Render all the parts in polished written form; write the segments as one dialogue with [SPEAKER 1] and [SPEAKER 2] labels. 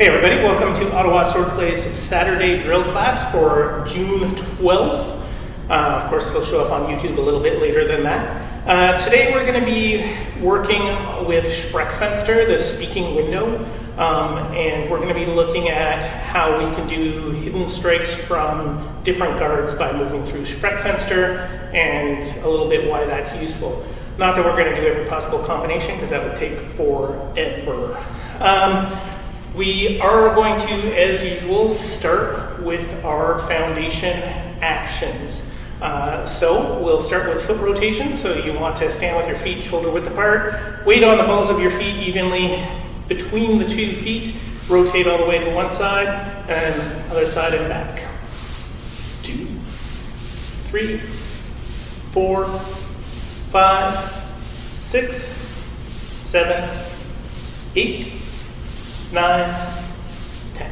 [SPEAKER 1] Hey everybody, welcome to Ottawa Swordplay's Saturday drill class for June 12th. Of course, it'll show up on YouTube a little bit later than that. Today we're going to be working with Sprechfenster, the speaking window, and we're going to be looking at how we can do hidden strikes from different guards by moving through Sprechfenster, and a little bit why that's useful. Not that we're going to do every possible combination, because that would take forever. We are going to, as usual, start with our foundation actions. So we'll start with foot rotation. So you want to stand with your feet shoulder width apart, weight on the balls of your feet evenly between the 2 feet, rotate all the way to one side and other side and back. 2, 3, 4, 5, 6, 7, 8, 9, 10.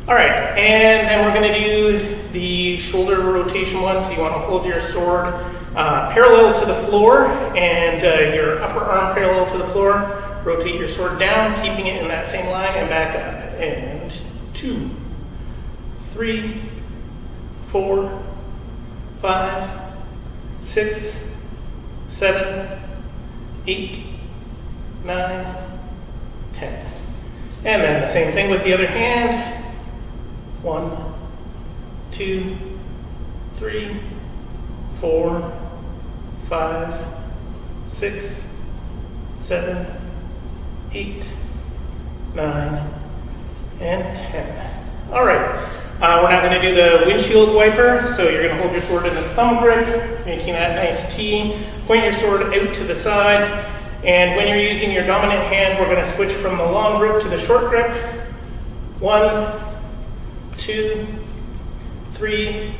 [SPEAKER 1] All right, and then we're going to do the shoulder rotation one. So you want to hold your sword parallel to the floor and your upper arm parallel to the floor. Rotate your sword down, keeping it in that same line, and back up. And 2, 3, 4, 5, 6, 7, 8, 9, 10. And then the same thing with the other hand. 1, 2, 3, 4, 5, 6, 7, 8, 9, and 10. All right. We're now going to do the windshield wiper. So you're going to hold your sword in a thumb grip, making that nice T. Point your sword out to the side. And when you're using your dominant hand, we're going to switch from the long grip to the short grip. 1, 2, 3,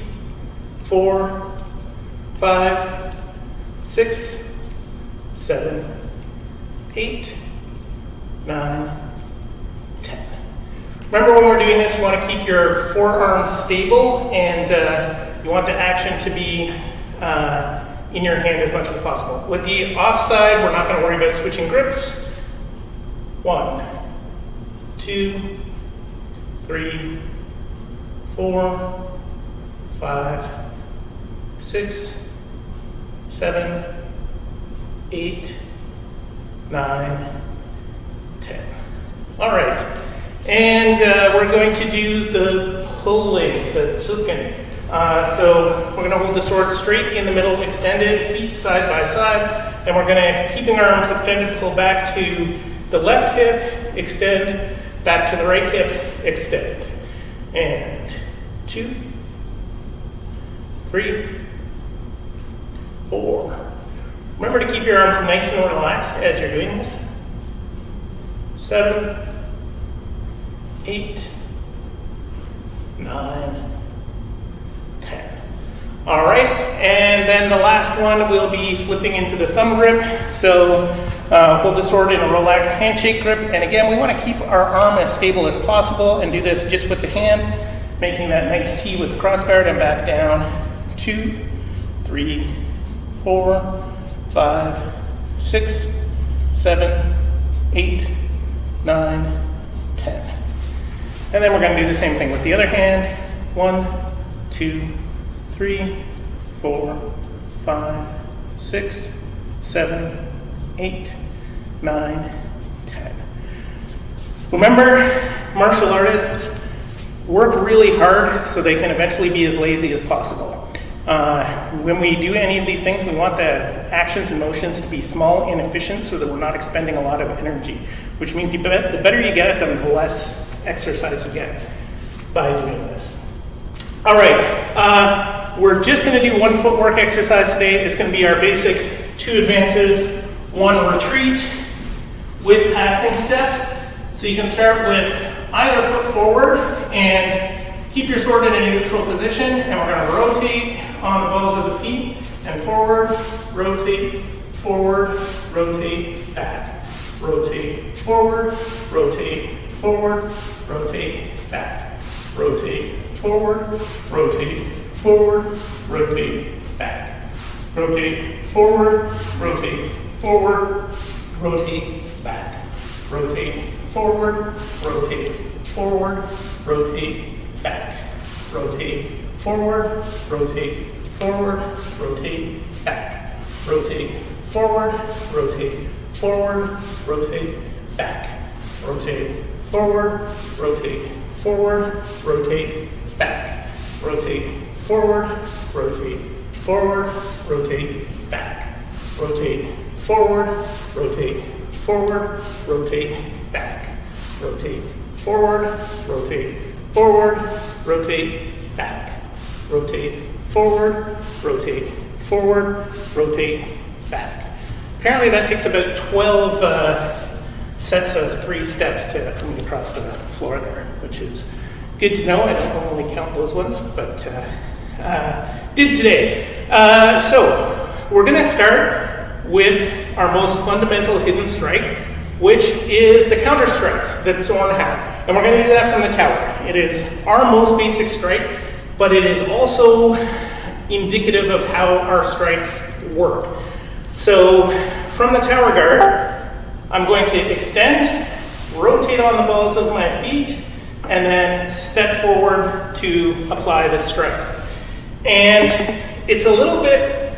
[SPEAKER 1] 4, 5, 6, 7, 8, 9, 10. Remember, when we're doing this, you want to keep your forearms stable, and you want the action to be in your hand as much as possible. With the offside, we're not going to worry about switching grips. 1, 2, 3, 4, 5, 6, 7, 8, 9, 10. All right. And we're going to do the pulling, the zucken. So we're going to hold the sword straight in the middle, extended, feet side by side, and we're going to, keeping our arms extended, pull back to the left hip, extend, back to the right hip, extend. And 2, 3, 4. Remember to keep your arms nice and relaxed as you're doing this. 7, 8, 9, 10. All right, and then the last one will be flipping into the thumb grip. So hold the sword in a relaxed handshake grip. And again, we want to keep our arm as stable as possible and do this just with the hand, making that nice T with the crossguard and back down. 2, 3, 4, 5, 6, 7, 8, 9, 10. And then we're going to do the same thing with the other hand. 1, 2, 3, 4, 5, 6, 7, 8, 9, 10. Remember, martial artists work really hard so they can eventually be as lazy as possible. When we do any of these things, we want the actions and motions to be small and efficient so that we're not expending a lot of energy, which means the better you get at them, the less exercise you get by doing this. All right, we're just going to do one footwork exercise today. It's going to be our basic 2 advances, 1 retreat with passing steps. So you can start with either foot forward and keep your sword in a neutral position, and we're going to rotate on the balls of the feet and forward, rotate, back, rotate, forward, rotate, back, rotate, forward, rotate, back, rotate, forward, rotate, back, rotate, forward, rotate, forward, rotate, back, rotate, forward, rotate, forward, rotate, back, rotate, forward, rotate, forward, rotate, back, rotate, forward, rotate, forward, rotate, back, rotate, forward, rotate, forward, rotate, back, rotate, forward, rotate, forward, rotate, back, rotate, forward, rotate, forward, rotate, back, rotate, forward, rotate, forward, rotate, back. Apparently that takes about 12 sets of 3 steps for me to cross the floor there, which is good to know. I don't normally count those ones, but did today. So we're going to start with our most fundamental hidden strike, which is the Counterstrike that Zornhau. And we're going to do that from the tower. It is our most basic strike, but it is also indicative of how our strikes work. So from the tower guard, I'm going to extend, rotate on the balls of my feet, and then step forward to apply the strike. And it's a little bit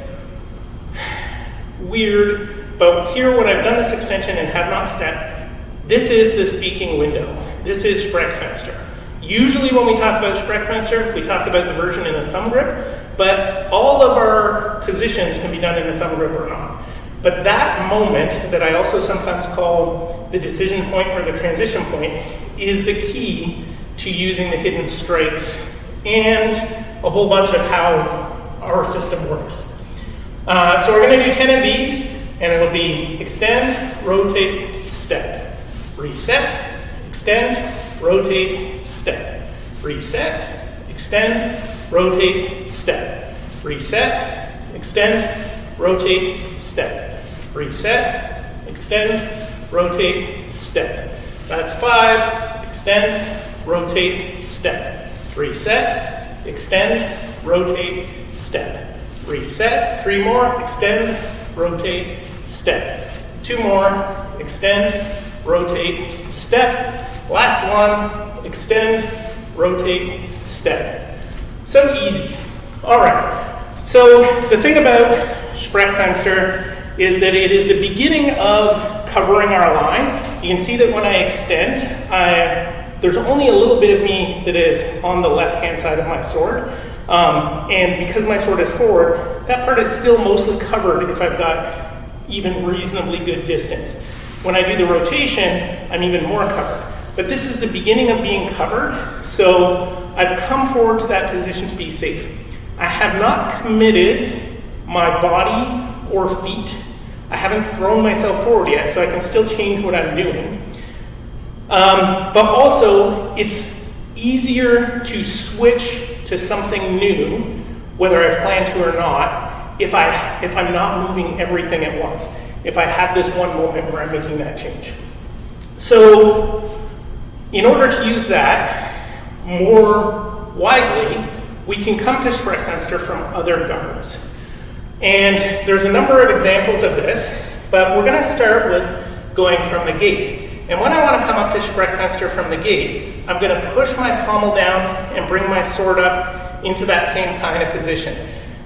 [SPEAKER 1] weird, but here when I've done this extension and have not stepped, this is the speaking window. This is Sprechfenster. Usually when we talk about Sprechfenster, we talk about the version in the thumb grip, but all of our positions can be done in the thumb grip or not. But that moment that I also sometimes call the decision point or the transition point is the key to using the hidden strikes and a whole bunch of how our system works. So we're going to do 10 of these, and it'll be extend, rotate, step, reset, extend, rotate, step, reset, extend, rotate, step, reset, extend, rotate, step, reset, extend, rotate, step. That's 5, extend, rotate, step, reset, extend, rotate, step, reset, 3 more, extend, rotate, step, 2 more, extend, rotate, step, last one, extend, rotate, step. So easy. All right. So the thing about Sprechfenster is that it is the beginning of covering our line. You can see that when I extend, there's only a little bit of me that is on the left-hand side of my sword. And because my sword is forward, that part is still mostly covered if I've got even reasonably good distance. When I do the rotation, I'm even more covered. But this is the beginning of being covered, so I've come forward to that position to be safe. I have not committed my body or feet. I haven't thrown myself forward yet, so I can still change what I'm doing. But also, it's easier to switch to something new, whether I've planned to or not, if I'm not moving everything at once. If I have this one moment where I'm making that change. So, in order to use that more widely, we can come to Sprechfenster from other guards. And there's a number of examples of this, but we're going to start with going from the gate. And when I want to come up to Sprechfenster from the gate, I'm going to push my pommel down and bring my sword up into that same kind of position.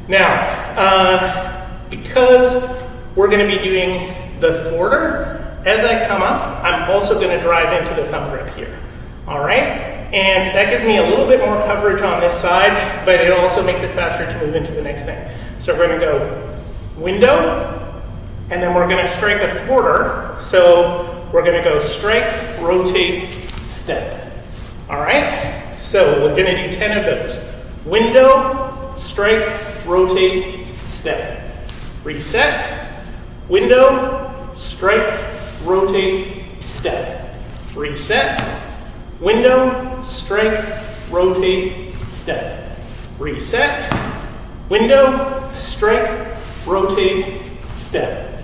[SPEAKER 1] Now, because we're going to be doing the Thwarter, as I come up, I'm also going to drive into the thumb grip here. All right? And that gives me a little bit more coverage on this side, but it also makes it faster to move into the next thing. So we're going to go window, and then we're going to strike a Thwarter. So we're going to go strike, rotate, step. All right? So we're going to do 10 of those. Window, strike, rotate, step. Reset, window, strike, rotate, step. Reset, window, strike, rotate, step. Reset, window, strike, rotate, step.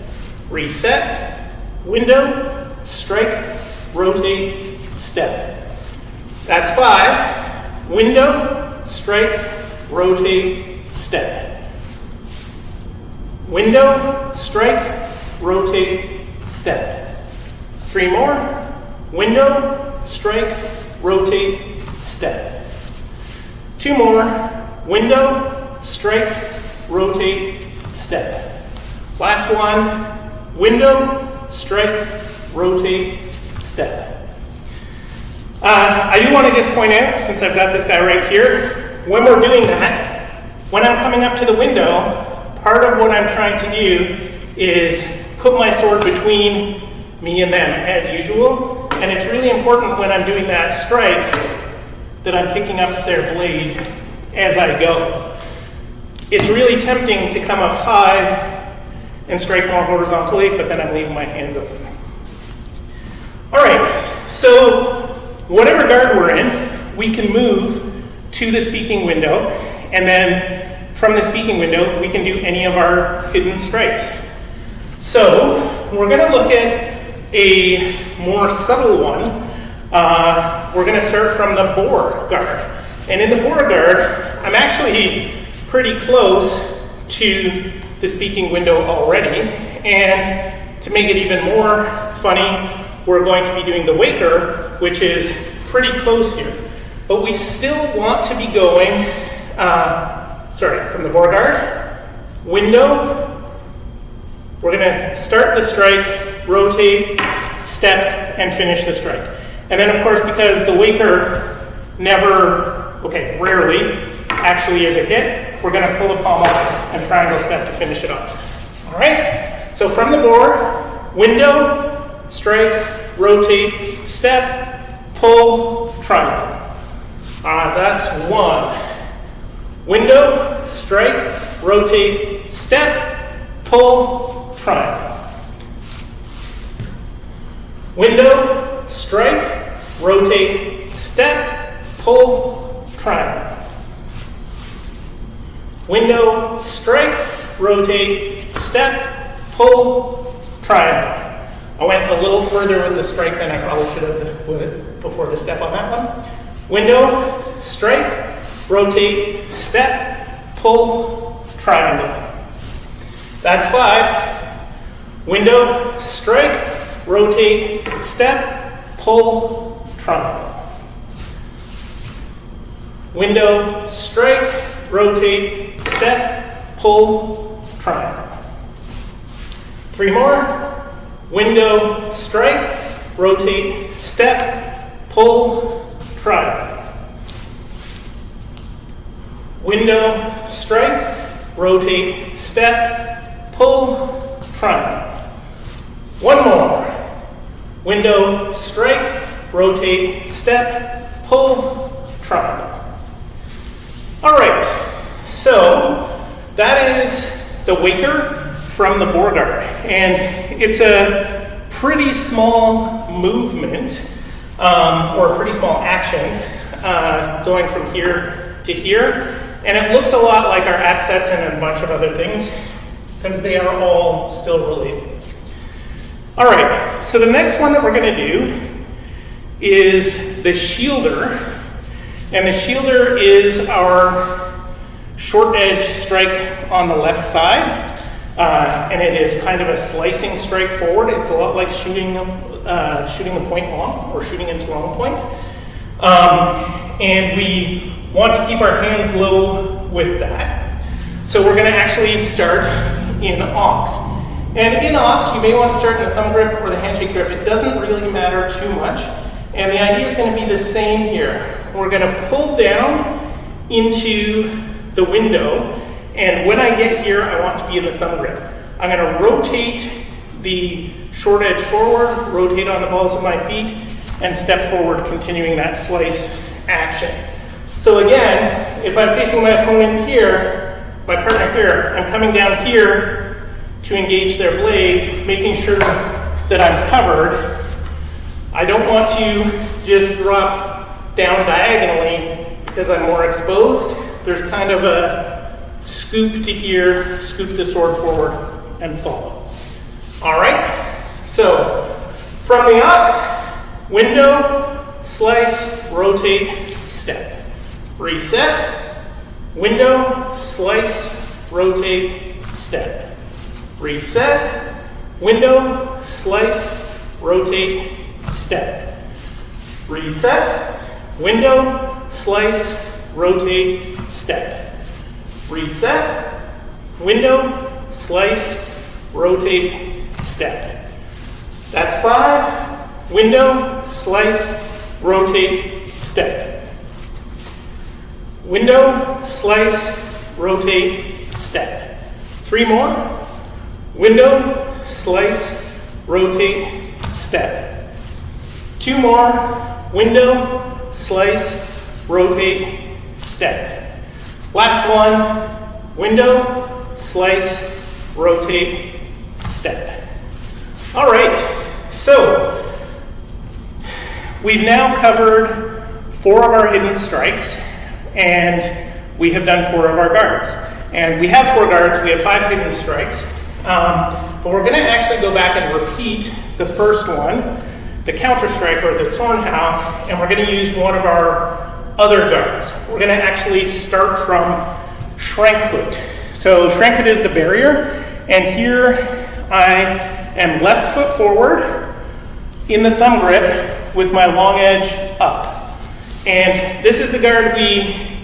[SPEAKER 1] Reset, window, strike, rotate, step. That's 5. Window, strike, rotate, step. Window, strike, rotate, step. 3 more. Window, strike, rotate, step. 2 more, window, strike, rotate, step. Last one, window, strike, rotate, step. I do want to just point out, since I've got this guy right here, when we're doing that, when I'm coming up to the window, part of what I'm trying to do is put my sword between me and them, as usual. And it's really important when I'm doing that strike that I'm picking up their blade as I go. It's really tempting to come up high and strike more horizontally, but then I'm leaving my hands open. All right, so whatever guard we're in, we can move to the speaking window, and then from the speaking window, we can do any of our hidden strikes. So we're going to look at a more subtle one. We're going to start from the Boar Guard. And in the Boar Guard, I'm actually pretty close to the speaking window already. And to make it even more funny, we're going to be doing the Waker, which is pretty close here. But we still want to be going, from the Boar Guard, window. We're going to start the strike, rotate, step, and finish the strike. And then, of course, because the Waker rarely actually is a hit, we're going to pull the palm up and triangle step to finish it off. All right? So from the boar, window, strike, rotate, step, pull, triangle. That's 1. Window, strike, rotate, step, pull, triangle. Window, strike, rotate, step, pull, triangle. Window, strike, rotate, step, pull, triangle. I went a little further with the strike than I probably should have with before the step on that one. Window, strike, rotate, step, pull, triangle. That's 5. Window, strike, rotate, step, pull, triangle. Window, strike, rotate, step, pull, triangle. 3 more. Window, strike, rotate, step, pull, triangle. Window, strike, rotate, step, pull, triangle. 1 more. Window, strike, rotate, step, pull, triangle. All right, so that is the Waker from the Boar Guard. And it's a pretty small movement, or a pretty small action, going from here to here. And it looks a lot like our at-sets and a bunch of other things, because they are all still related. All right, so the next one that we're going to do is the Shielder. And the Shielder is our short edge strike on the left side. And it is kind of a slicing strike forward. It's a lot like shooting the point long, or shooting into long point. And we want to keep our hands low with that. So we're going to actually start in Ox. And in Ox, you may want to start in the thumb grip or the handshake grip. It doesn't really matter too much. And the idea is going to be the same here. We're going to pull down into the window. And when I get here, I want to be in the thumb grip. I'm going to rotate the short edge forward, rotate on the balls of my feet, and step forward, continuing that slice action. So again, if I'm facing my opponent here, my partner here, I'm coming down here to engage their blade, making sure that I'm covered. I don't want to just drop down diagonally because I'm more exposed. There's kind of a scoop to here, scoop the sword forward, and follow. All right, so from the Ox, window, slice, rotate, step. Reset, window, slice, rotate, step. Reset, window, slice, rotate, step. Reset, window, slice, rotate, step. Reset, window, slice, rotate, step. That's 5, window, slice, rotate, step. Window, slice, rotate, step. 3 more, window, slice, rotate, step. 2 more, window, slice, rotate, step. Last one, window, slice, rotate, step. All right, so we've now covered 4 of our hidden strikes, and we have done 4 of our guards. And we have 4 guards, we have 5 hidden strikes, but we're going to actually go back and repeat the first one, the Counterstrike or the Zornhau, and we're going to use one of our other guards. We're going to actually start from Schranckhut. So Schranckhut is the barrier, and here I am left foot forward in the thumb grip with my long edge up. And this is the guard we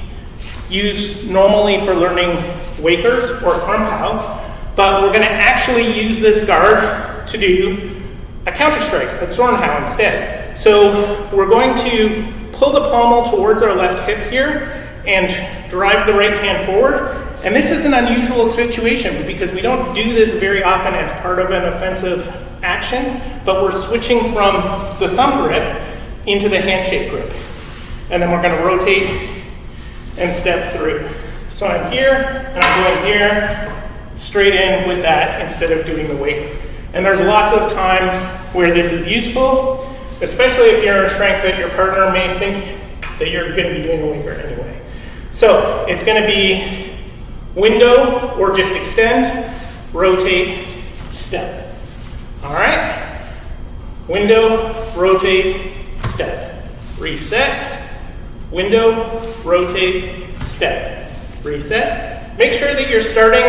[SPEAKER 1] use normally for learning wakers or Krumphau, but we're going to actually use this guard to do a Counterstrike, a Zornhau instead. So we're going to pull the pommel towards our left hip here and drive the right hand forward. And this is an unusual situation because we don't do this very often as part of an offensive action, but we're switching from the thumb grip into the handshake grip. And then we're going to rotate and step through. So I'm here, and I'm going here, straight in with that instead of doing the waker. And there's lots of times where this is useful, especially if you're in Schranckhut, your partner may think that you're going to be doing a waker anyway. So it's going to be window or just extend, rotate, step. All right? Window, rotate, step. Reset, window, rotate, step. Reset. Make sure that you're starting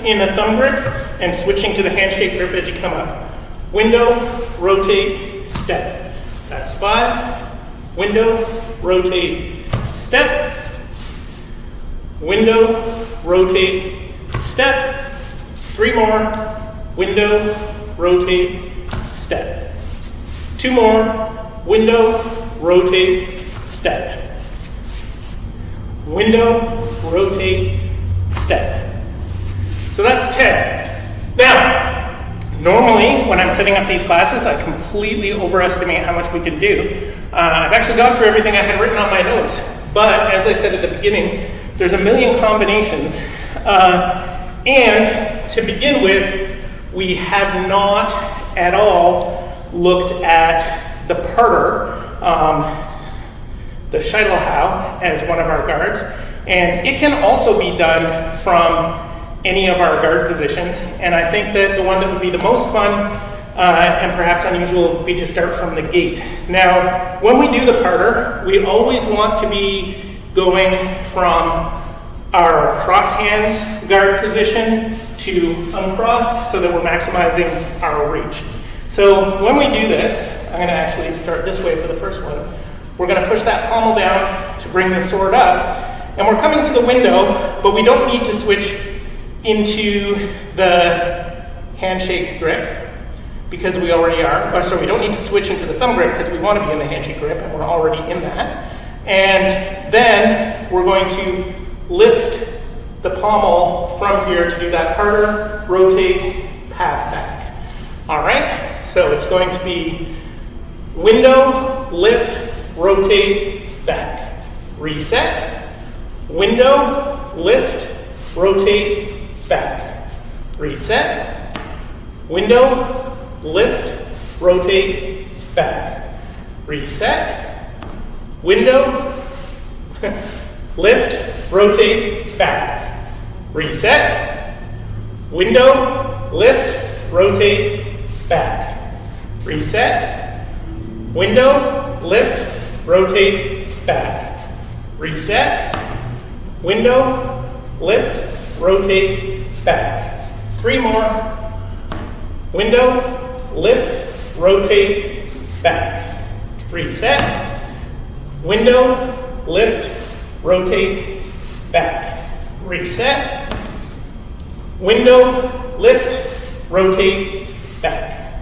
[SPEAKER 1] in the thumb grip and switching to the handshake grip as you come up. Window, rotate, step. That's 5. Window, rotate, step. Window, rotate, step. 3 more. Window, rotate, step. 2 more. Window, rotate, step. Window, rotate, step. So that's 10. Now, normally when I'm setting up these classes, I completely overestimate how much we can do. I've actually gone through everything I had written on my notes, but as I said at the beginning, there's a million combinations. And to begin with, we have not at all looked at the parter, the Shielhau, as one of our guards. And it can also be done from any of our guard positions. And I think that the one that would be the most fun and perhaps unusual would be to start from the gate. Now, when we do the parter, we always want to be going from our crossed hands guard position to uncrossed so that we're maximizing our reach. So when we do this, I'm going to actually start this way for the first one. We're going to push that pommel down to bring the sword up. And we're coming to the window, but we don't need to switch into the handshake grip because we already are. Or sorry, we don't need to switch into the thumb grip because we want to be in the handshake grip and we're already in that. And then we're going to lift the pommel from here to do that parter, rotate, pass back. All right, so it's going to be window, lift, rotate, back. Reset. Window, lift, rotate, back. Reset. Window, lift, rotate, back. Reset. Window, lift, rotate, back. Reset. Window, lift, rotate, back. Reset. Window, lift, rotate, back. Reset. Window, lift, rotate, back. 3 more. Window, lift, rotate, back. Reset. window, lift, rotate, back. Reset, window, lift, rotate, back.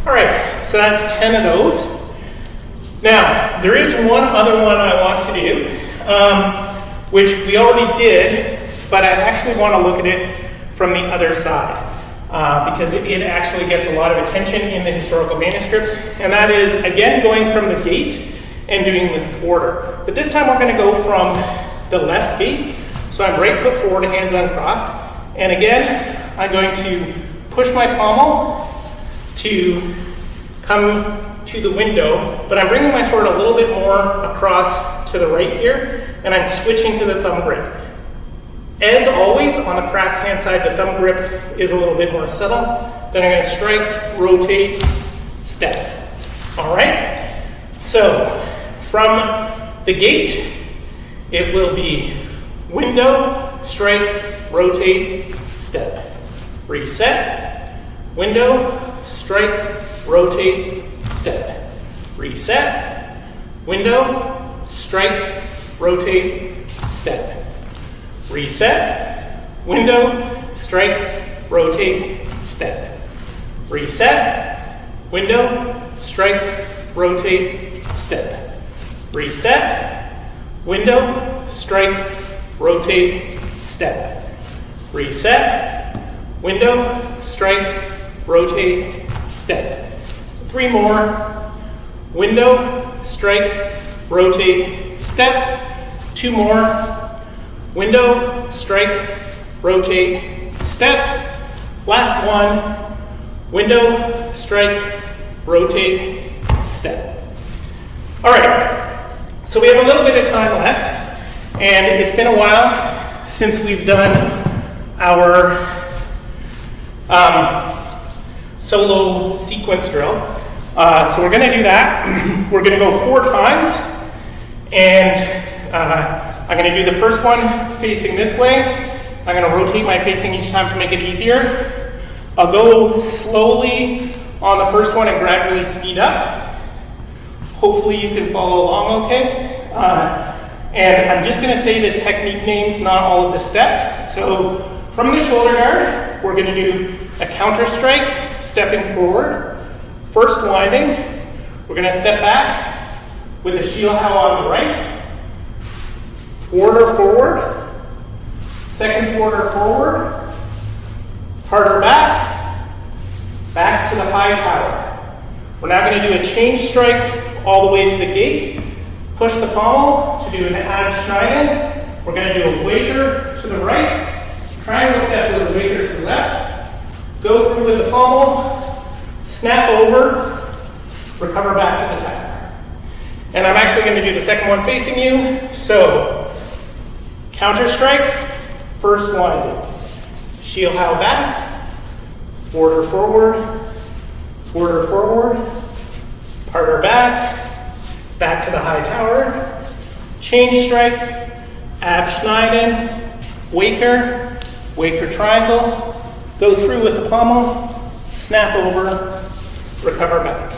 [SPEAKER 1] All right, so that's 10 of those. Now, there is one other one I want to do, which we already did, but I actually want to look at it from the other side, because it actually gets a lot of attention in the historical manuscripts, and that is, again, going from the gate and doing the thwarter. But this time we're going to go from the left gate, so I'm right foot forward, hands uncrossed, and again, I'm going to push my pommel to come to the window, but I'm bringing my sword a little bit more across to the right here, and I'm switching to the thumb grip. As always, on the press hand side, the thumb grip is a little bit more subtle. Then I'm going to strike, rotate, step. All right? So, from the gate, it will be window, strike, rotate, step. Reset, window, strike, rotate, step. Reset, window, strike, rotate, step. Reset, window, strike, rotate, step. Reset, window, strike, rotate, step. Reset, window, strike, rotate, step. Reset, window, strike, rotate, step. 3 more, window, strike, rotate, step. 2 more, window, strike, rotate, step. Last one, window, strike, rotate, step. All right, so we have a little bit of time left, and it's been a while since we've done our solo sequence drill. So we're going to do that. We're going to go 4 times, and I'm going to do the first one facing this way. I'm going to rotate my facing each time to make it easier. I'll go slowly on the first one and gradually speed up. Hopefully you can follow along okay. And I'm just going to say the technique names, not all of the steps. So from the shoulder guard, we're going to do a counterstrike, stepping forward. First winding, we're going to step back with a Shielhau on the right. Thwarter forward, second thwarter forward, harder back, back to the high tower. We're now going to do a change strike all the way to the gate, push the pommel to do an abschneiden. We're going to do a waker to the right, triangle step with a waker to the left, go through with the pommel, snap over, recover back to the tower. And I'm actually going to do the second one facing you, so counterstrike, first winding, Shielhau back, thwarter forward, parter back, back to the high tower, change strike, abschneiden, waker triangle, go through with the pommel, snap over, recover back.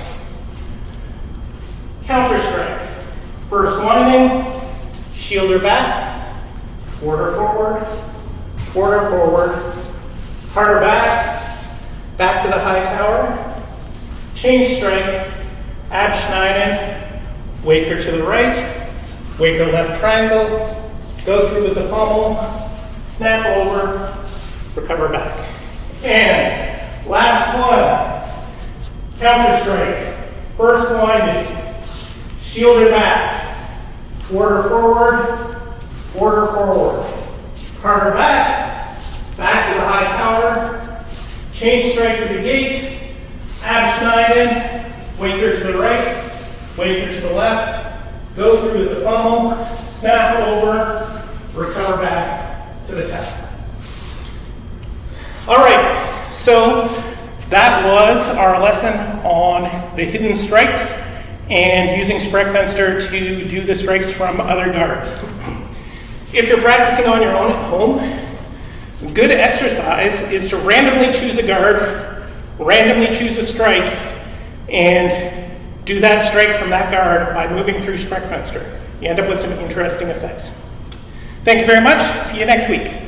[SPEAKER 1] Counterstrike, first winding, shielder back, thwarter forward, harder back, back to the high tower, change strike, abschneiden, waker to the right, waker left triangle, go through with the pommel, snap over, recover back. And last one, counterstrike, first winding, shielder back, thwarter forward, harder back, back to the high tower, change strike to the gate, abschneiden, waker to the right, waker to the left, go through with the pommel, snap over, recover back to the tower. All right, so that was our lesson on the hidden strikes and using Sprechfenster to do the strikes from other guards. If you're practicing on your own at home, good exercise is to randomly choose a guard, randomly choose a strike, and do that strike from that guard by moving through Sprechfenster. You end up with some interesting effects. Thank you very much. See you next week.